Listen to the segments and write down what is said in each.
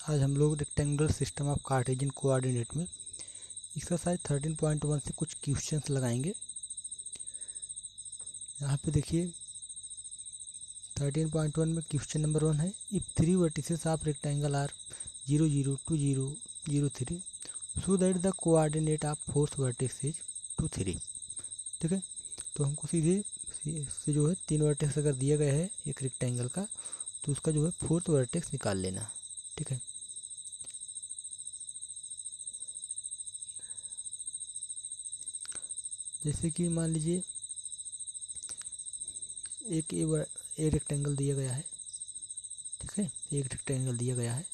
आज हम लोग rectangular system of Cartesian coordinate में एक्सरसाइज 13.1 से कुछ क्वेश्चंस लगाएंगे। यहाँ पे देखिए 13.1 में क्वेश्चन नंबर 1 है, if three vertices of rectangle are 0 0 2 0 0 3 so that the coordinate of fourth vertex is 2 3। ठीक है, तो हमको सीधे से जो है 3 वर्टेक्स अगर दिया गया है एक रेक्टेंगल का, तो उसका जो है फोर्थ वर्टेक्स निकाल लेना। ठीक है, जैसे कि मान लीजिए एक ए रेक्टेंगल दिया गया है। ठीक है, एक रेक्टेंगल दिया गया है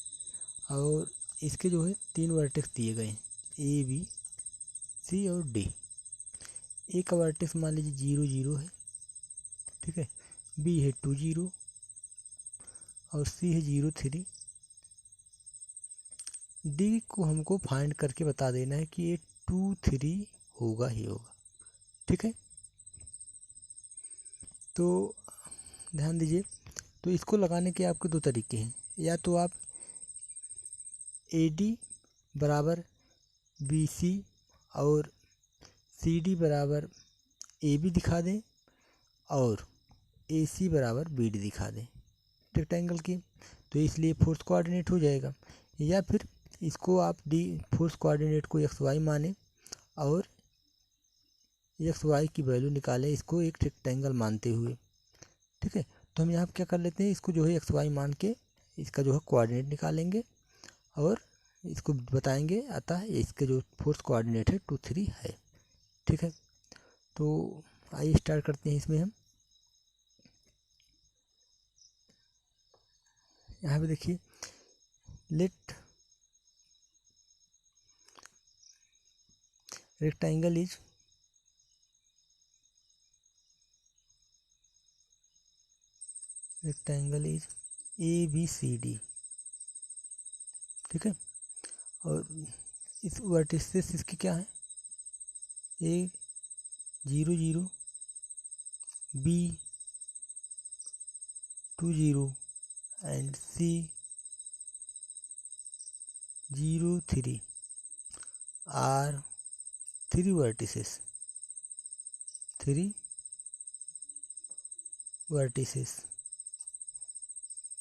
और इसके जो है 3 वर्टेक्स दिए गए हैं, ए बी सी और डी। ए का वर्टेक्स मान लीजिए 0 0 है। ठीक है, बी है 2 0 और सी है 0 3। डी को हमको फाइंड करके बता देना है कि ये 2 3 होगा ही होगा। ठीक है, तो ध्यान दीजिए, तो इसको लगाने के आपके 2 तरीके हैं। या तो आप ए डी बराबर बी सी और सी डी बराबर ए बी दिखा दें और ए सी बराबर बी डी दिखा दें रेक्टेंगल की, तो इसलिए फोर्थ कोऑर्डिनेट हो जाएगा। या फिर इसको आप डी फोर्थ कोऑर्डिनेट को एक्स वाई माने और एक्स वाई की वैल्यू निकालें, इसको एक रेक्टेंगल मानते हुए। ठीक है, तो हम यहाँ क्या कर लेते हैं, इसको जो है एक्स वाई मान के इसका जो है कोऑर्डिनेट निकालेंगे और इसको बताएंगे, अतः इसके जो फोर्थ कोऑर्डिनेट है 2 3 है। ठीक है, तो आइए स्टार्ट करते हैं। इसमें हम यहाँ पे देखिए, let rectangle is A B C D. ठीक है, और इस वर्टिसेस इसकी क्या है, A 0 0 B 2 0 and C 0 3 are 3 vertices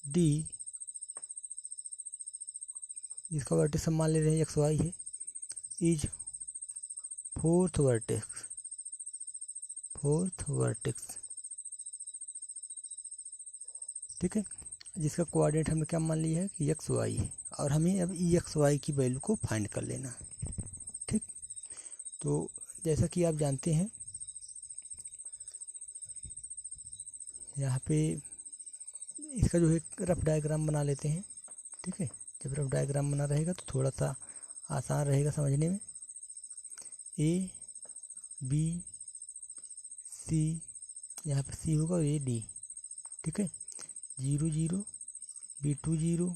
D जिसका वर्टेक्स हम मान ले रहे हैं एक्स वाई है, इज फोर्थ वर्टेक्स। ठीक है, जिसका कोऑर्डिनेट हमने क्या मान लिया है कि एक्स वाई है और हमें अब ई एक्स वाई की वैल्यू को फाइंड कर लेना है। ठीक, तो जैसा कि आप जानते हैं यहाँ पे इसका जो है रफ डायग्राम बना लेते हैं। ठीक है, जब रफ डायग्राम बना रहेगा तो थोड़ा सा आसान रहेगा समझने में। ए बी सी, यहाँ पे सी होगा और ए डी। ठीक है, 0 0 बी 2 0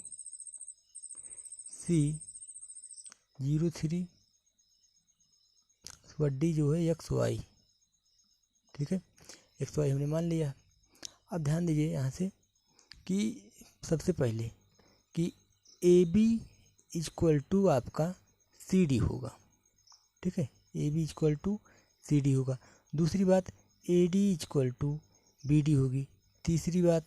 सी 0 3 डी जो है एक्स वाई। ठीक है, एक्स वाई हमने मान लिया। अब ध्यान दीजिए यहाँ से कि सबसे पहले कि ए बी इक्वल टू आपका सी डी होगा। ठीक है, A B equal to C D होगा। दूसरी बात A D equal to B D होगी। तीसरी बात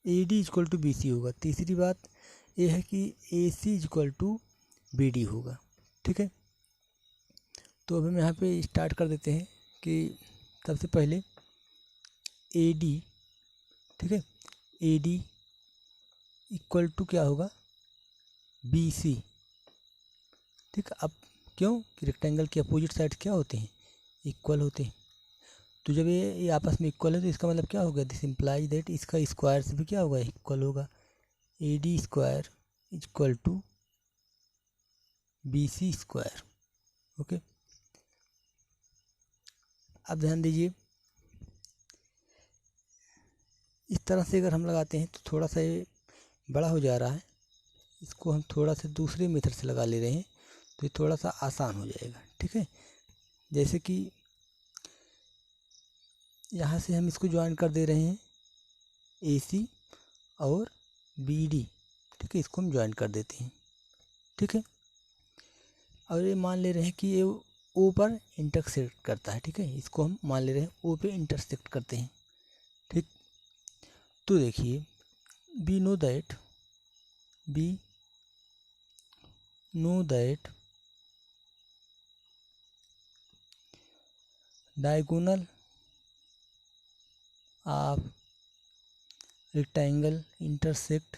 A D equal to B C होगा। तीसरी बात ये है कि A C equal to B D होगा। ठीक है, तो अभी हम यहाँ पे स्टार्ट कर देते हैं कि सबसे पहले ए डी। ठीक है, ए डी इक्वल टू क्या होगा, बी सी। ठीक, अब क्यों कि रेक्टेंगल के अपोजिट साइड क्या होते हैं, इक्वल होते हैं। तो जब ये आपस में इक्वल है तो इसका मतलब क्या होगा, दिस इम्प्लाइज दैट इसका स्क्वायर से भी क्या होगा, इक्वल होगा। A D square equal to B C square. Okay, अब ध्यान दीजिए, इस तरह से अगर हम लगाते हैं तो थोड़ा सा ये बड़ा हो जा रहा है। इसको हम थोड़ा सा दूसरे मेथड से लगा ले रहे हैं तो ये थोड़ा सा आसान हो जाएगा। ठीक है, जैसे कि यहाँ से हम इसको ज्वाइन कर दे रहे हैं ए सी और बी डी, ठीक है, इसको हम ज्वाइन कर देते हैं, ठीक है। और ये मान ले रहे हैं कि ये ओ पर इंटरसेक्ट करता है, ठीक है, इसको हम मान ले रहे हैं ओ पे इंटरसेक्ट करते हैं, ठीक। तो देखिए we know that diagonal of rectangle intersect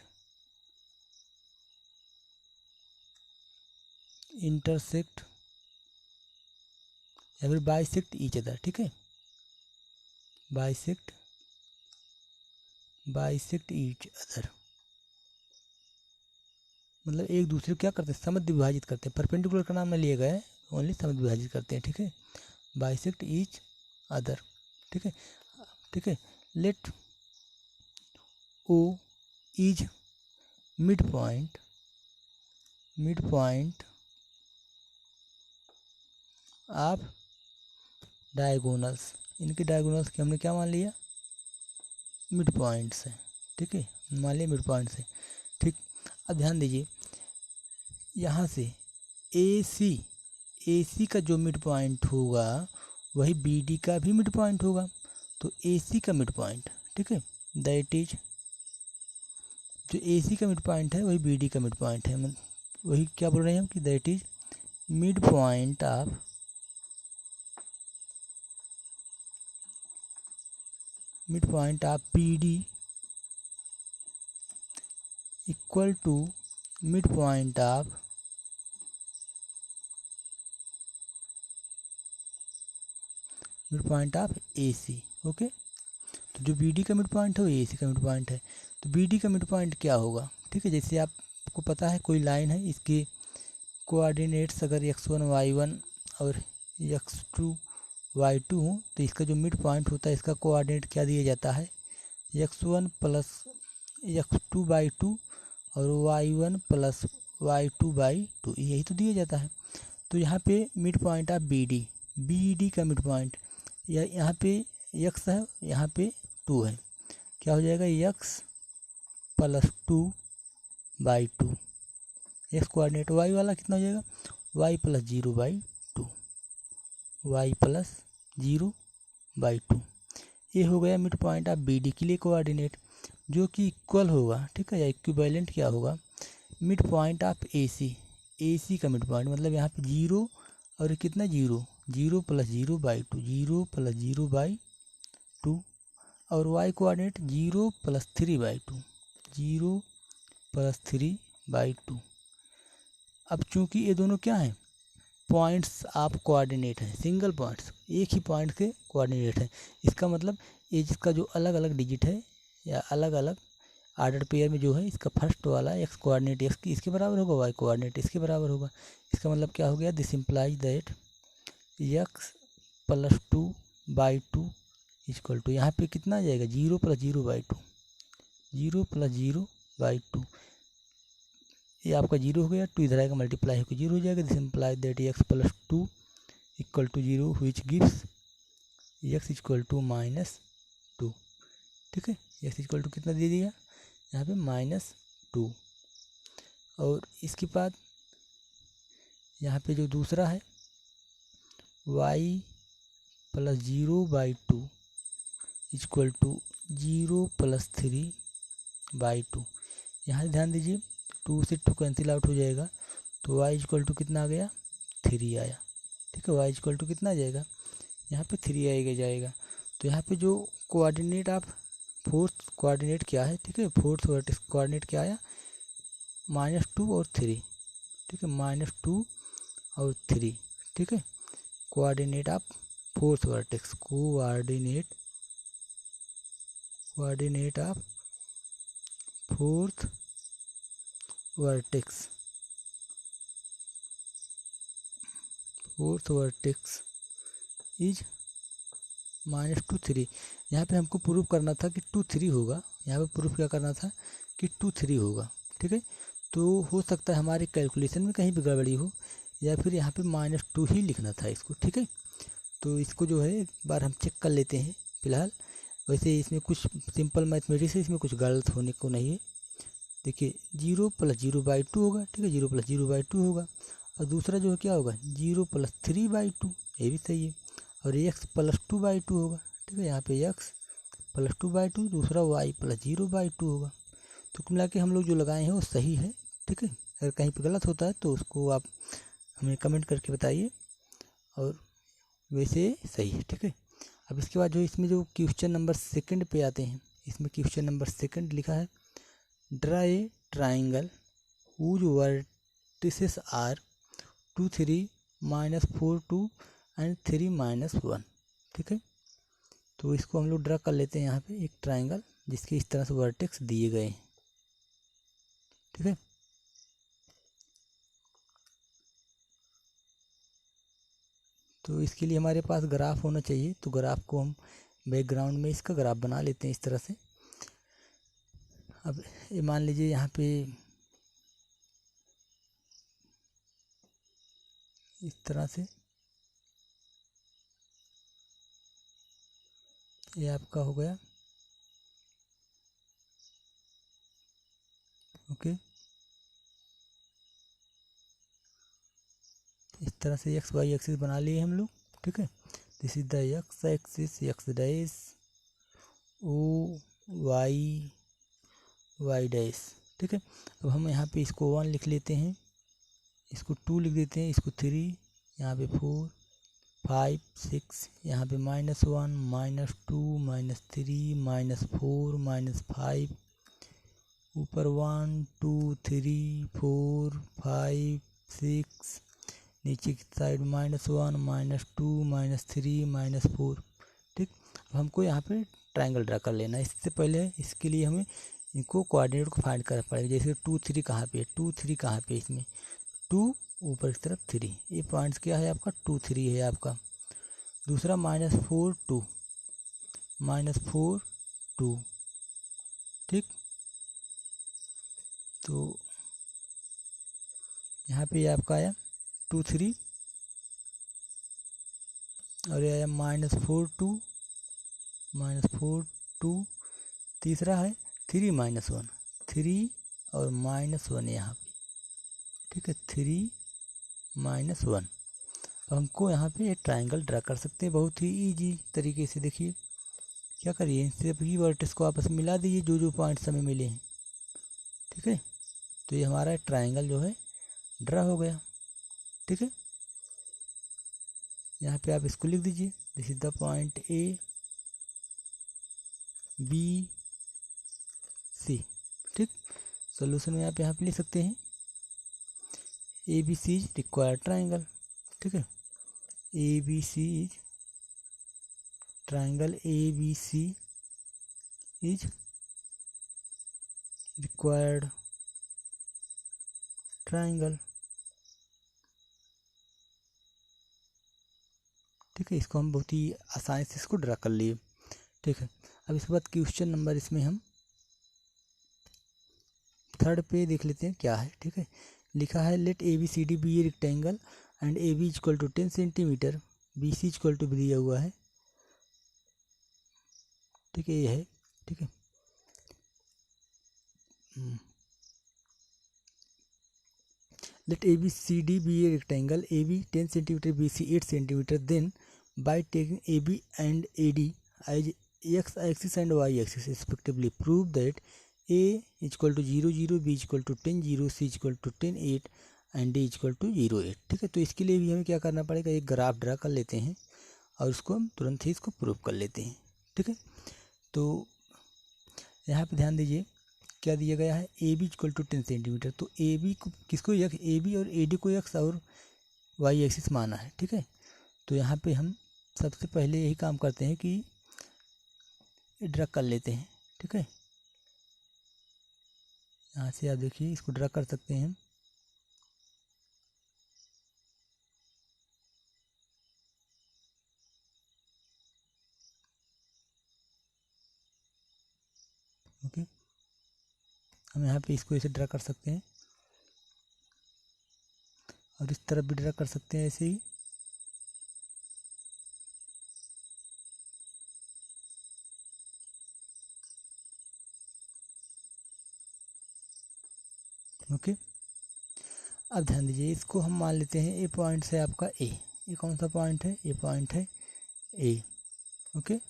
या फिर बाइसेक्ट ईच अदर, ठीक है, बाइसेक्ट ईच अदर, मतलब एक दूसरे को क्या करते हैं, समद्विभाजित करते हैं। परपेंडिकुलर का नाम नहीं लिया गया है, ओनली समद्विभाजित करते हैं, ठीक है, बाइसेक्ट ईच अदर, ठीक है, ठीक है। Let O is mid point of diagonals, इनके डायगोनल्स के हमने क्या मान लिया, मिड पॉइंट्स है, ठीक है, मान लिया मिड पॉइंट्स है, ठीक। अब ध्यान दीजिए यहाँ से ए सी का जो मिड पॉइंट होगा वही बी डी का भी मिड पॉइंट होगा। तो ए सी का मिड पॉइंट, ठीक है, दैट इज, जो ए सी का मिड पॉइंट है वही बी डी का मिड पॉइंट है, वही क्या बोल रहे हैं हम कि that is mid point of P D equal to mid point of A C, okay. तो जो बी डी का मिड पॉइंट है वो ए सी का मिड पॉइंट है। तो बी डी का मिड पॉइंट क्या होगा, ठीक है, जैसे आपको पता है कोई लाइन है, इसके कोऑर्डिनेट्स अगर x1 y1 और x2 y2 हो तो इसका जो मिड पॉइंट होता है इसका कोऑर्डिनेट क्या दिया जाता है, x1 प्लस x2/2 और y1 प्लस y2/2, यही तो दिया जाता है। तो यहाँ पे mid point of B D का मिड पॉइंट, या यहाँ पे x है, यहाँ पे 2 है, क्या हो जाएगा, x plus 2/2, x coordinate, y वाला कितना हो जाएगा, y प्लस 0/2, y प्लस 0/2, ये हो गया mid point of B D के लिए कोऑर्डिनेट, जो कि इक्वल होगा, ठीक है, या इक्विवेलेंट क्या होगा, mid point of A C का मिड पॉइंट, मतलब यहाँ पे 0 और कितना 0 प्लस 0/2, 0 प्लस 0/2, और y कोऑर्डिनेट 0 प्लस 3/2, 0 प्लस 3/2। अब चूंकि ये दोनों क्या हैं, पॉइंट्स ऑफ कोऑर्डिनेट है, सिंगल पॉइंट्स, एक ही पॉइंट के कोऑर्डिनेट है, इसका मतलब ये जिसका जो अलग अलग डिजिट है या अलग अलग आर्डर पेयर में जो है, इसका फर्स्ट वाला एक्स कोऑर्डिनेट एक्स की इसके बराबर होगा, वाई कोऑर्डिनेट इसके बराबर होगा। इसका मतलब क्या हो गया, this implies that x plus 2/2 equal to, यहाँ पे कितना आ जाएगा, 0 प्लस 0/2, 0 प्लस 0/2, ये आपका 0 हो गया, 2 इधर आएगा मल्टीप्लाई होकर 0 हो जाएगा। This implies that x plus 2 equal to 0 which gives x equal to -2, ठीक है, एक्स इक्वल टू कितना दे दिया यहाँ पे -2। और इसके बाद यहाँ पे जो दूसरा है y plus 0/2 equal to 0 plus 3/2, यहाँ से ध्यान दीजिए 2 से 2 कैंसिल आउट हो जाएगा, तो y इक्वल टू कितना आ गया, 3 आया, ठीक है, y इक्वल टू कितना आ जाएगा, यहाँ पे 3 आएगा जाएगा। तो यहाँ पे जो कोऑर्डिनेट ऑफ फोर्थ कोऑर्डिनेट क्या है, ठीक है, फोर्थ वर्टेक्स कोऑर्डिनेट क्या आया, -2 और 3, ठीक है, -2 और 3, ठीक है, coordinate of fourth vertex, coordinate of fourth vertex is -2 3। यहाँ पे हमको प्रूफ करना था कि 2 3 होगा, यहाँ पे प्रूफ क्या करना था कि 2 3 होगा, ठीक है। तो हो सकता है हमारे कैलकुलेशन में कहीं भी गड़बड़ी हो, या फिर यहाँ पे -2 ही लिखना था इसको, ठीक है। तो इसको जो है एक बार हम चेक कर लेते हैं फिलहाल। वैसे इसमें कुछ सिंपल मैथमेटिक्स है, इसमें कुछ गलत होने को नहीं है, देखिए 0 + 0/2 होगा, ठीक है, 0 + 0/2 होगा। और दूसरा जो है क्या होगा 0 + 3/2, ये भी सही है। और x + 2/2 होगा, ठीक है, यहाँ पे x + 2/2, दूसरा y + 0/2 होगा। तो कुल मिला के हम लोग जो लगाए हैं वो सही है, ठीक है। अगर कहीं पर गलत होता है तो उसको आप हमें कमेंट करके बताइए, और वैसे सही है, ठीक है। अब इसके बाद जो इसमें जो क्वेश्चन नंबर 2 पे आते हैं, इसमें क्वेश्चन नंबर 2 लिखा है, draw a triangle whose vertices are 2 3 -4 2 and 3 -1, ठीक है। तो इसको हम लोग ड्रा कर लेते हैं यहाँ पे एक ट्राइंगल जिसके इस तरह से वर्टेक्स दिए गए हैं, ठीक है। तो इसके लिए हमारे पास ग्राफ होना चाहिए, तो ग्राफ को हम बैकग्राउंड में इसका ग्राफ बना लेते हैं इस तरह से। अब ये मान लीजिए यहाँ पे इस तरह से ये आपका हो गया, ओके। इस तरह से एक्स वाई एक्सिस बना लिए हम लोग, ठीक है। This is the x axis, x dash, O y, y dash, ठीक है। अब हम यहाँ पे इसको 1 लिख लेते हैं, इसको 2 लिख देते हैं, इसको 3, यहाँ पे 4 5 6, यहाँ पे -1 -2 -3 -4 -5, ऊपर 1 2 3 4 5 6, नीचे की साइड -1 -2 -3 -4, ठीक। अब हमको यहाँ पे ट्रायंगल ड्रा कर लेना है। इससे पहले इसके लिए हमें इनको कोऑर्डिनेट को फाइंड करना पड़ेगा। जैसे 2 3 कहाँ पे है, 2 3 कहाँ पे है, इसमें 2 ऊपर की तरफ 3, ये पॉइंट्स क्या है आपका 2 3 है आपका। दूसरा -4 2 -4 2, ठीक। तो यहाँ पे आपका आया 2 3, और ये आया -4 2, तीसरा है 3 -1, 3 और -1 यहाँ पे, ठीक है, 3 -1। हमको यहाँ पे एक ट्रायंगल ड्रा कर सकते हैं बहुत ही इजी तरीके से। देखिए क्या करिए, इन सभी वर्टिस को आपस में मिला दीजिए जो जो पॉइंट्स हमें मिले हैं, ठीक है। तो ये हमारा ट्रायंगल जो है ड्रा हो गया, ठीक है। यहाँ पे आप इसको लिख दीजिए, this is the point A B C, ठीक। सोल्यूशन में आप यहाँ पे लिख सकते हैं A B C is required triangle, ठीक है। A B C is triangle, A B C is required triangle, ठीक है। इसको हम बहुत ही आसानी से इसको ड्रा कर लिए, ठीक है। अब इसके बाद क्वेश्चन नंबर इसमें हम 3 पे देख लेते हैं क्या है, ठीक है। लिखा है let A B C D be a rectangle and A B equal to 10 centimetre, B C equal to भी दिया हुआ है, ठीक है, ये है, ठीक है। Let A B C D be a rectangle, A B 10 centimetre, B C 8 centimetre, then by taking A B and A D as x axis and y axis respectively prove that A equal to 0 0, B equal to 10 0, C equal to 10 8 and D equal to 0 8, ठीक है। तो इसके लिए भी हमें क्या करना पड़ेगा, एक ग्राफ ड्रा कर लेते हैं और उसको हम तुरंत ही इसको प्रूव कर लेते हैं, ठीक है। तो यहाँ पे ध्यान दीजिए क्या दिया गया है, A B equal to 10 centimetre. तो ए बी को किसको एक्स, ए बी और ए डी को एक्स और वाई एक्सिस माना है, ठीक है। तो यहाँ पे हम सबसे पहले यही काम करते हैं कि ड्रा कर लेते हैं, ठीक है। यहाँ से आप देखिए इसको ड्रा कर सकते हैं हम, ओके। हम यहाँ पे इसको ऐसे ड्रा कर सकते हैं और इस तरफ भी ड्रा कर सकते हैं ऐसे ही, ओके। अब ध्यान दीजिए, इसको हम मान लेते हैं ए पॉइंट है आपका ए। ये कौन सा पॉइंट है? ये पॉइंट है ए। ओके,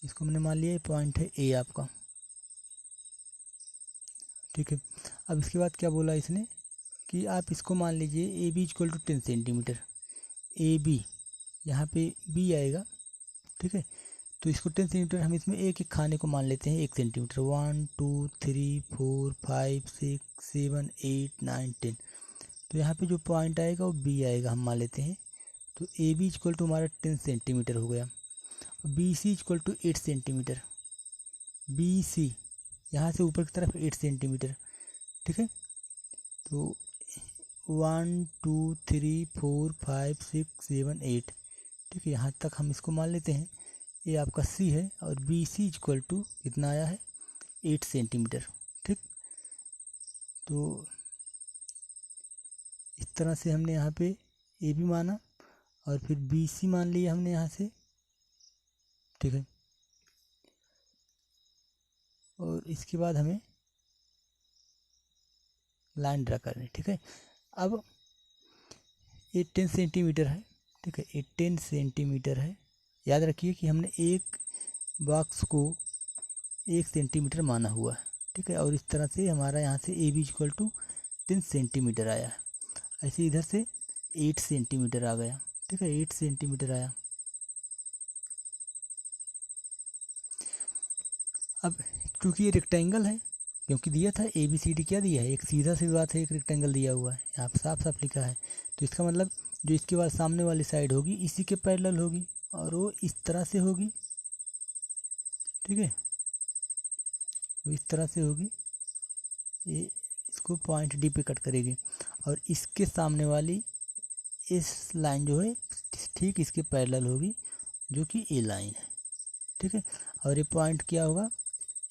इसको मैंने मान लिया ये पॉइंट है ए आपका, ठीक है। अब इसके बाद क्या बोला इसने कि आप इसको मान लीजिए A B equal to 10 centimetre. A B, यहाँ पे बी आएगा, ठीक है। तो इसको 10 सेंटीमीटर, हम इसमें एक एक खाने को मान लेते हैं 1 सेंटीमीटर। 1 2 3 4 5 6 7 8 9 10। तो यहाँ पे जो पॉइंट आएगा वो बी आएगा, हम मान लेते हैं। तो ए बी इक्वल टू हमारा 10 सेंटीमीटर हो गया। B C equal to 8 centimetre. B C यहाँ से ऊपर की तरफ 8 सेंटीमीटर, ठीक है। तो 1 2 3 4 5 6 7 8, ठीक है। यहाँ तक हम इसको मान लेते हैं। ये आपका सी है और बी सी इक्वल टू कितना आया है? 8 सेंटीमीटर, ठीक। तो इस तरह से हमने यहाँ पे ए भी माना और फिर बी सी मान लिया हमने यहाँ से, ठीक है। और इसके बाद हमें लाइन ड्रा करनी, ठीक है। अब ये 10 सेंटीमीटर है, ठीक है। ये 10 सेंटीमीटर है। याद रखिए कि हमने एक बॉक्स को 1 सेंटीमीटर माना हुआ है, ठीक है। और इस तरह से हमारा यहाँ से A B equal to 10 centimetre आया है। ऐसे इधर से 8 सेंटीमीटर आ गया, ठीक है। 8 सेंटीमीटर आया। अब क्योंकि ये रेक्टेंगल है, क्योंकि दिया था ए बी सी डी, क्या दिया है? एक सीधा सी बात है, एक रेक्टेंगल दिया हुआ है, यहाँ पर साफ साफ लिखा है। तो इसका मतलब जो इसके बाद सामने वाली साइड होगी इसी के पैरेलल होगी और वो इस तरह से होगी, ठीक है। वो इस तरह से होगी, ये इसको पॉइंट डी पे कट करेगी और इसके सामने वाली इस लाइन जो है ठीक इसके पैरेलल होगी, जो कि ए लाइन है, ठीक है। और ये पॉइंट क्या होगा?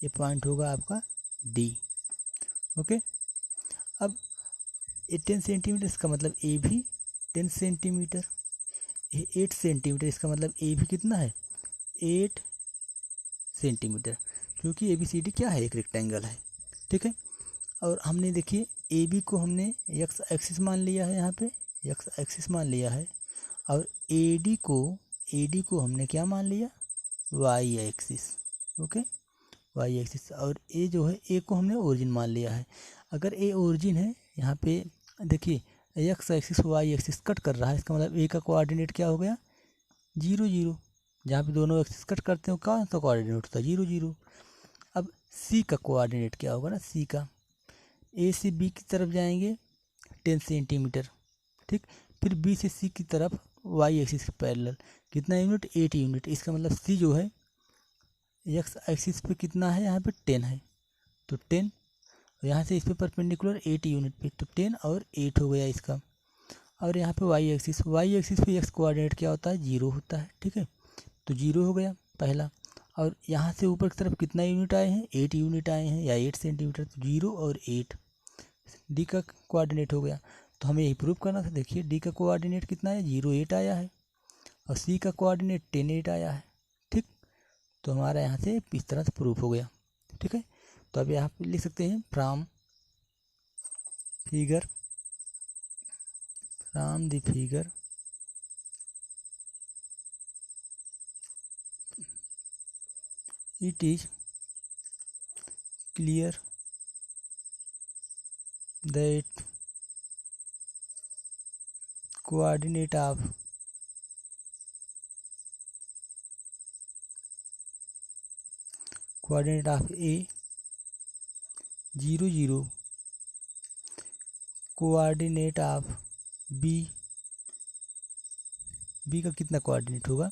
ये पॉइंट होगा आपका डी, ओके। अब ये 10 सेंटीमीटर, इसका मतलब ए भी 10 सेंटीमीटर। ये 8 सेंटीमीटर, इसका मतलब ए भी कितना है? 8 सेंटीमीटर, क्योंकि ए बी सी डी क्या है? एक रेक्टेंगल है, ठीक है। और हमने देखिए ए बी को हमने एक्स एक्सिस मान लिया है, यहाँ पे एक्स एक्सिस मान लिया है। और ए डी को हमने क्या मान लिया? Y axis, okay, y axis. और ए जो है, ए को हमने ओरिजिन मान लिया है। अगर ए ओरिजिन है, यहाँ पे देखिए x axis y axis cut कर रहा है, इसका मतलब ए का कोऑर्डिनेट क्या हो गया? 0 0। जहाँ पे दोनों एक्सिस कट करते हो कौन सा कोऑर्डिनेट होता है? 0 0। अब सी का कोऑर्डिनेट क्या होगा ना? सी का, ए से बी की तरफ जाएंगे 10 सेंटीमीटर, ठीक। फिर बी से सी की तरफ वाई एक्सिस के पैरेलल कितना यूनिट? 8 यूनिट। इसका मतलब सी जो है एक्स एक्सिस पे कितना है? यहाँ पे 10 है, तो 10। यहाँ से इस पे परपेंडिकुलर 8 यूनिट पे, तो 10 और 8 हो गया इसका। और यहाँ पे वाई एक्सिस पे एक्स कोऑर्डिनेट क्या होता है? 0 होता है, ठीक है। तो 0 हो गया पहला। और यहाँ से ऊपर की तरफ कितना यूनिट आए हैं? 8 यूनिट आए हैं, या 8 सेंटीमीटर। तो 0 और 8 डी का कोऑर्डिनेट हो गया। तो हमें यही प्रूव करना था। देखिए डी का कोऑर्डिनेट कितना है? 0 8 आया है और सी का कोऑर्डिनेट 10 8 आया है, ठीक। तो हमारा यहाँ से इस तरह से प्रूफ हो गया, ठीक है। तो अब यहाँ पे लिख सकते हैं from the figure it is clear that coordinate of A 0 0, coordinate of B का कितना कोऑर्डिनेट होगा?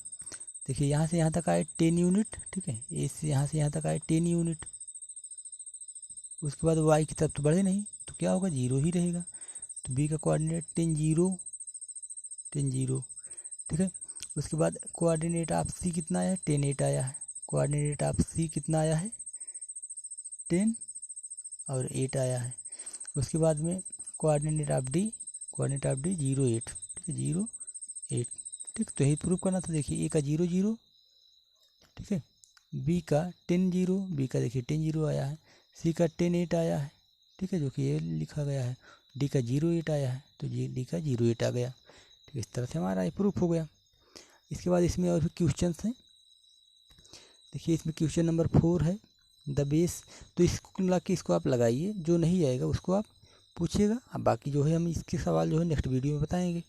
देखिए यहाँ से यहाँ तक आए 10 यूनिट, ठीक है। ए से यहाँ तक आए 10 यूनिट। उसके बाद वाई की तरफ तो बढ़े नहीं, तो क्या होगा? 0 ही रहेगा। तो बी का कोऑर्डिनेट 10 0 10 0, ठीक है। उसके बाद कोऑर्डिनेट ऑफ सी कितना आया है? 10 8 आया है। कोऑर्डिनेट ऑफ सी कितना आया है? 10 और 8 आया है। उसके बाद में कोऑर्डिनेट ऑफ डी 0 8, ठीक है, 0 8, ठीक। तो यही प्रूव करना था। देखिए ए का 0 0, ठीक है, बी का 10 0, बी का देखिए 10 0 आया है, सी का 10 8 आया है, ठीक है, जो कि ये लिखा गया है। डी का 0.8 आया है तो डी का 0.8 आ गया। ठीक है, इस तरह से हमारा ये प्रूफ हो गया। इसके बाद इसमें और भी क्वेश्चन हैं। देखिए इसमें क्वेश्चन नंबर 4 है द बेस। तो इसको मिला के इसको आप लगाइए, जो नहीं आएगा उसको आप पूछिएगा। अब बाकी जो है हम इसके सवाल जो है नेक्स्ट वीडियो में बताएंगे।